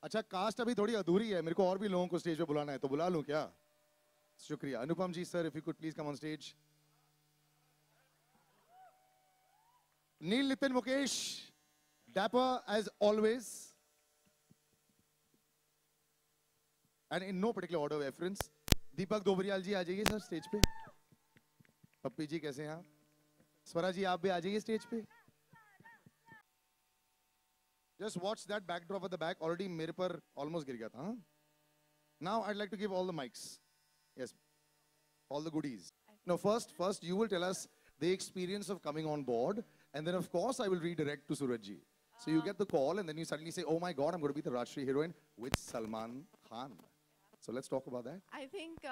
अच्छा कास्ट अभी थोड़ी अधूरी है, मेरे को और भी लोगों को स्टेज पे बुलाना है, तो बुला लूं क्या? शुक्रिया। Anupam ji sir, if you could please come on stage. Neil, Nitin, Mukesh, dapper as always, and in no particular order of reference. दीपक दोबरियाल जी आ जाइए सर स्टेज पे. पप्पी जी कैसे हैं आप? स्वरा जी आप भी आ जाइए स्टेज पे. Just watch that backdrop at the back. Already मेरे पर almost गिर गया था. हाँ? Now I'd like to give all the mics. Yes, all the goodies. No, first you will tell us the experience of coming on board, and then of course I will redirect to Suraj ji. So you get the call, and then you suddenly say, "Oh my God, I'm going to be the Rajshri heroine with Salman Khan." So let's talk about that. I think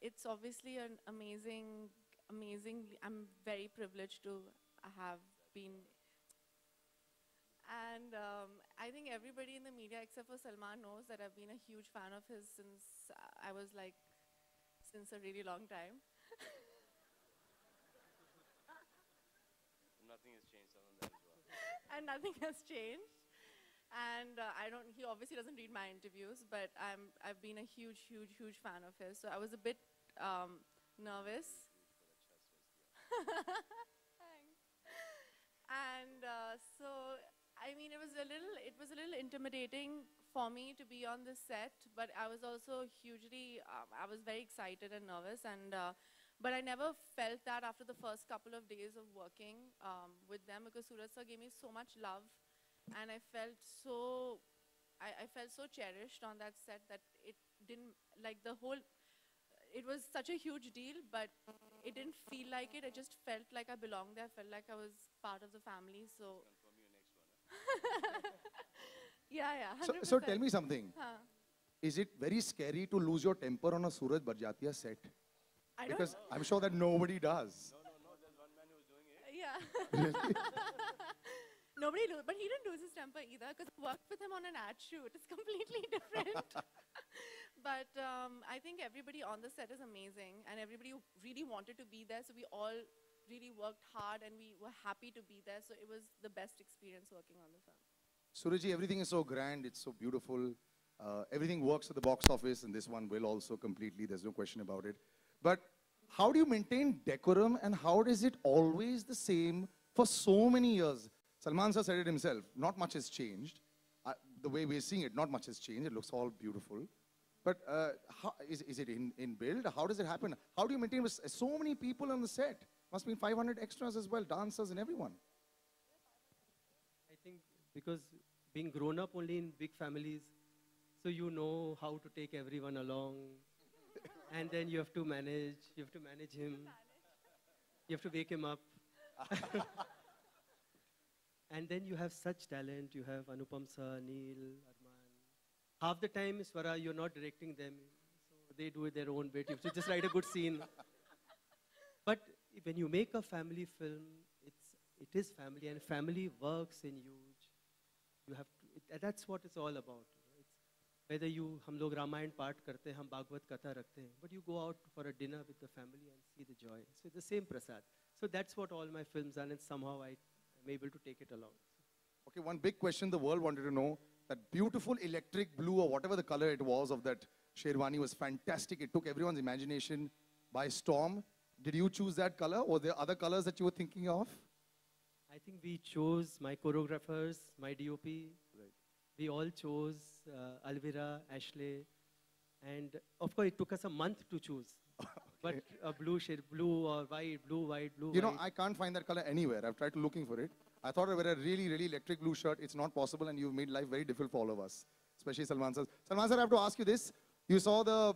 it's obviously an amazing. I'm very privileged to have been, and I think everybody in the media except for Salman knows that I've been a huge fan of his since I was like, since a really long time. Nothing has changed other than that as well. And nothing has changed. And he obviously doesn't read my interviews, but I've been a huge fan of his. So I was a bit nervous. Thanks. And so, I mean, it was a little intimidating for me to be on this set, but I was also hugely, I was very excited and nervous, and but I never felt that after the first couple of days of working with them, because Suraj sir gave me so much love, and I felt so, I felt so cherished on that set that it didn't, like the whole, it was such a huge deal, but it didn't feel like it. I just felt like I belonged there, I felt like I was part of the family, so. Confirm your next one. Yeah, 100%. So tell me something. Huh. Is it very scary to lose your temper on a Suraj Barjatia set? I don't. Because I'm sure that nobody does. No, there's one man who's doing it. Yeah. Nobody lose, but he didn't lose his temper either, because I worked with him on an ad shoot. It's completely different. But I think everybody on the set is amazing, and everybody really wanted to be there, so we all really worked hard, and we were happy to be there, so it was the best experience working on the film. Surajji, everything is so grand, it's so beautiful. Everything works at the box office, and this one will also completely, there's no question about it. But how do you maintain decorum, and how is it always the same for so many years? Salman sir said it himself, not much has changed. The way we're seeing it, not much has changed. It looks all beautiful. But is it in build? How does it happen? How do you maintain with so many people on the set? Must be 500 extras as well, dancers and everyone. I think because being grown up only in big families, so you know how to take everyone along. And then you have to manage him. You have to wake him up. And then you have such talent. You have Anupam sir, Neil, Arman. Half the time, Swara, you're not directing them. So they do their own bit. You have to just write a good scene. But when you make a family film, it is family, and family works in huge. You have to, that's what it's all about. Whether हम लोग रामायण पाठ करते हैं, हम भागवत कथा रखते हैं, but you go out for a dinner with the family and see the joy. So the same prasad. So that's what all my films are, and somehow I'm able to take it along. Okay, one big question the world wanted to know, that beautiful electric blue or whatever the color it was of that Sherwani was fantastic. It took everyone's imagination by storm. Did you choose that color, or there other colors that you were thinking of? I think we chose, my choreographers, my DOP, right. We all chose Alvira, Ashley, and of course it took us a month to choose. Okay. But a blue shade, blue or white, blue, white, blue, You white. know, I can't find that color anywhere. I've tried looking for it. I thought I wear a really, really electric blue shirt. It's not possible, and you've made life very difficult for all of us, especially Salman sir. Salman sir, I have to ask you this. You saw the,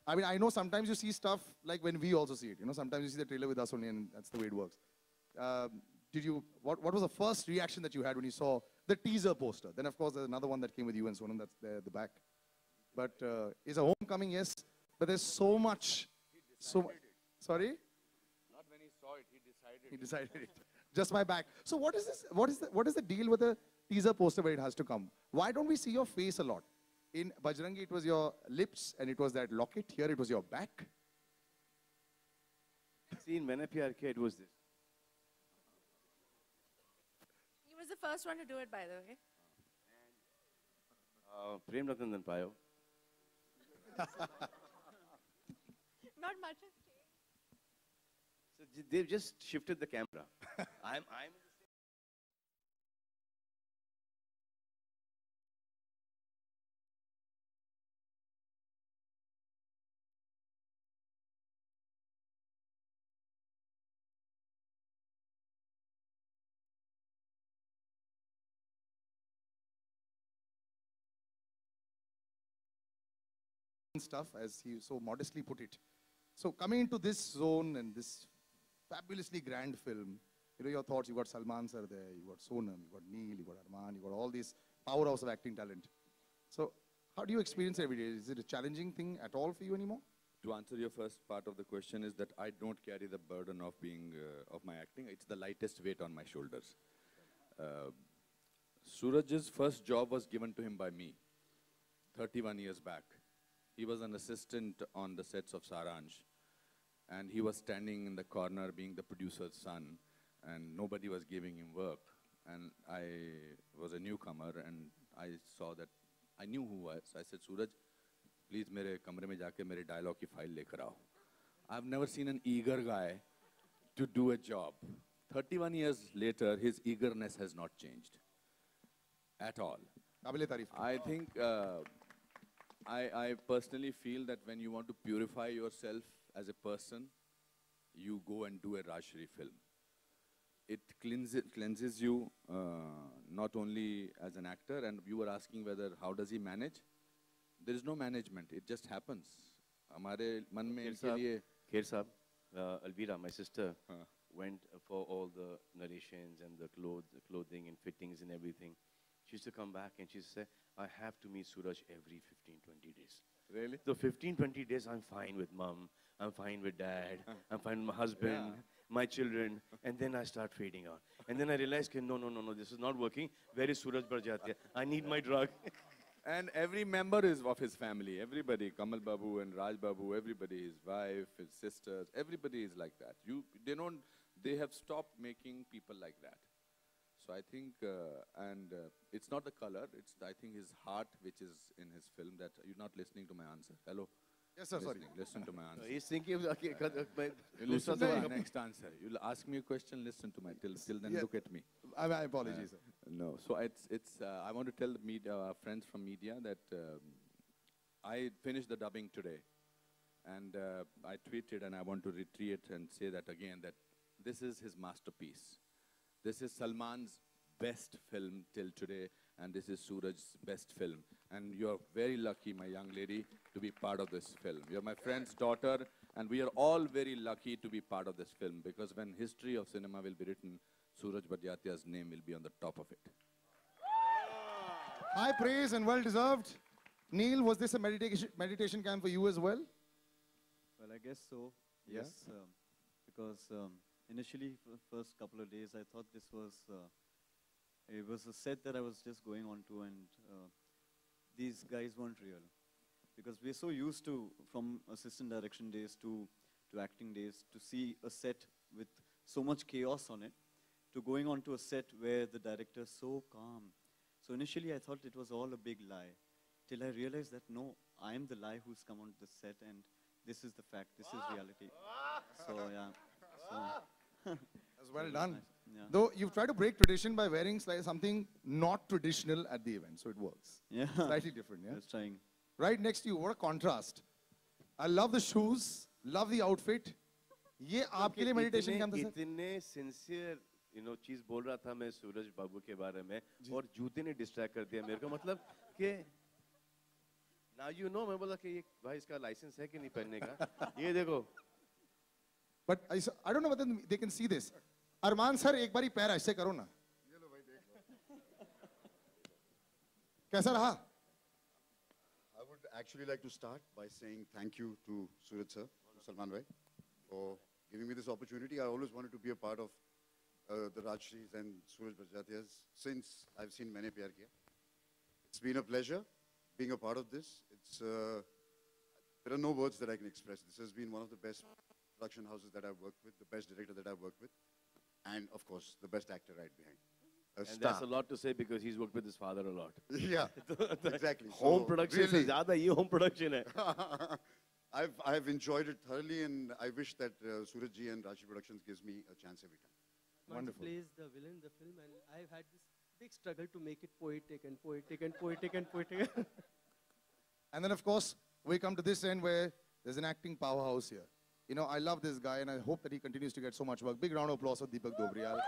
I mean, I know sometimes you see stuff like when we also see it. You know, sometimes you see the trailer with us only, and that's the way it works. What was the first reaction that you had when you saw the teaser poster? Then, of course, there's another one that came with you and Sonam, that's there at the back. But is a homecoming, yes, but there's so much. Sorry? Not when he saw it, he decided. He decided it. Just my back. So what is this? What is the deal with the teaser poster where it has to come? Why don't we see your face a lot? In Bajrangi, it was your lips and it was that locket. Here, it was your back. See, in Maine Pyar Kiya, it was this. He was the first one to do it, by the way. Prem Ratan Dhan Payo. Not much has changed. So they've just shifted the camera. I'm stuff, as he so modestly put it. So coming into this zone and this fabulously grand film, you know, your thoughts, you got Salman sir there, you got Sonam, you got Neil, you got Arman, you got all this powerhouse of acting talent. So how do you experience it every day? Is it a challenging thing at all for you anymore? To answer your first part of the question is that I don't carry the burden of being, of my acting. It's the lightest weight on my shoulders. Suraj's first job was given to him by me, 31 years back. He was an assistant on the sets of Saransh, and he was standing in the corner being the producer's son, and nobody was giving him work. And I was a newcomer, and I saw that, I knew who I was. I said, Suraj, please मेरे कमरे में जाके मेरे dialogue की file लेकर आओ. I've never seen an eager guy to do a job. 31 years later, his eagerness has not changed at all. काबिले तारीफ. I think I personally feel that when you want to purify yourself as a person, you go and do a Rajshri film. It cleanses you not only as an actor, and you were asking whether how does he manage? There is no management. It just happens. हमारे मन में इनके लिए Kher Saab, Alvira, my sister, went for all the narrations and the clothing and fittings and everything. She used to come back and she used to say, I have to meet Suraj every 15, 20 days. Really? So 15, 20 days, I'm fine with mom, I'm fine with dad, I'm fine with my husband, my children, and then I start fading out. And then I realized, no, this is not working. Where is Suraj Barjatiya? I need my drug. And every member is of his family. Everybody, Kamal Babu and Raj Babu, everybody, his wife, his sisters, everybody is like that. They have stopped making people like that. So I think, it's not the color, it's, I think, his heart, which is in his film, that you're not listening to my answer. Hello? Yes, sir, sorry. Listen to my answer. He's thinking, okay, You listen to my next answer. You'll ask me a question, listen to my, till then look at me. My apologies, sir. No, so I want to tell the media, friends from media that I finished the dubbing today. And I tweeted, and I want to retreat and say that again, that this is his masterpiece. This is Salman's best film till today, and this is Suraj's best film. And you're very lucky, my young lady, to be part of this film. You're my friend's daughter, and we are all very lucky to be part of this film, because when history of cinema will be written, Suraj Barjatia's name will be on the top of it. High praise and well-deserved. Neil, was this a meditation camp for you as well? Well, I guess so, yes. Because initially, for the first couple of days, I thought this was, it was a set that I was just going on to, and these guys weren't real. Because we're so used to, from assistant direction days to acting days, to see a set with so much chaos on it, to going on to a set where the director's so calm. So initially, I thought it was all a big lie, till I realized that no, I am the lie who's come on the set, and this is the fact, this is reality. So, yeah. So, That's well done. yeah. Though you've tried to break tradition by wearing something not traditional at the event, so it works. Yeah. Slightly different, yeah? I was trying. Right next to you, what a contrast. I love the shoes, love the outfit. ये आपके लिए meditation camp था sir? इतने sincere, चीज बोल रहा था मैं सूरज बाबू के बारे में, और जूते ने distract कर दिया मेरे को, मतलब कि now मैं बोला कि ये भाई इसका license है कि नहीं पहनने का, ये देखो. But I don't know whether they can see this. Arman sir, एक बारी पैर ऐसे करो ना. कैसा रहा? I would actually like to start by saying thank you to Suraj sir, Salman bhai, for giving me this opportunity. I always wanted to be a part of the Rajshris and Suraj Barjatias since I've seen Maine Pyar Kiya. It's been a pleasure being a part of this. There are no words that I can express. This has been one of the best production houses that I've worked with, the best director that I've worked with, and of course, the best actor right behind. And star. that's a lot to say because he's worked with his father a lot. Yeah, exactly. Home So, production से really, ज़्यादा ये home production है. I've enjoyed it thoroughly, and I wish that Suraj ji and Rashi Productions gives me a chance every time. Wonderful. Plays the villain in the film, and I've had this big struggle to make it poetic and poetic and poetic and poetic. And then, of course, we come to this end where there's an acting powerhouse here. You know, I love this guy, and I hope that he continues to get so much work. Big round of applause for Deepak Dobriyal.